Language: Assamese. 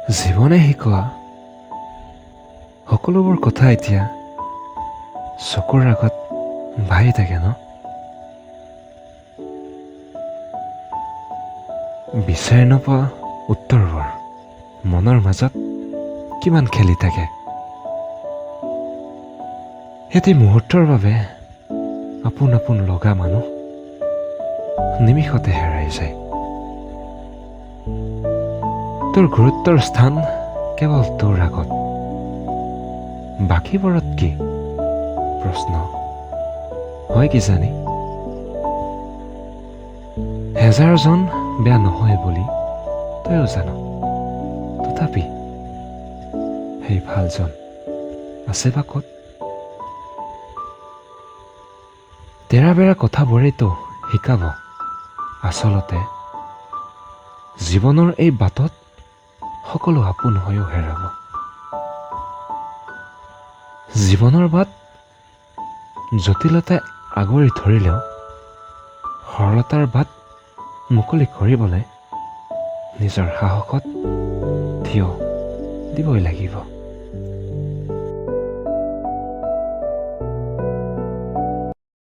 জীৱনে শিকোৱা সকলোবোৰ কথা এতিয়া চকুৰ আগত ভাহি থাকে ন? বিচাৰি নোপোৱা উত্তৰবোৰ মনৰ মাজত কিমান খেলি থাকে। এটি মুহূৰ্তৰ বাবে আপোন আপোন লগা মানুহ নিমিষতে হেৰাই যায়। তোৰ গুৰুত্বৰ স্থান কেৱল তোৰ আগত, বাকীবোৰত কি প্ৰশ্ন হয় কিজানি। হেজাৰজন বেয়া নহয় বুলি তইও জান, তথাপি সেই ভালজন আছে বা ক'ত? তেৰা বেৰা কথাবোৰেতো শিকাব আচলতে জীৱনৰ এই বাটত সকলো আপোন হৈও হেৰাব। জীৱনৰ বাট জটিলতাই আগুৰি ধৰিলেও সৰলতাৰ বাট মুকলি কৰিবলৈ নিজৰ সাহসত থিয় দিবই লাগিব।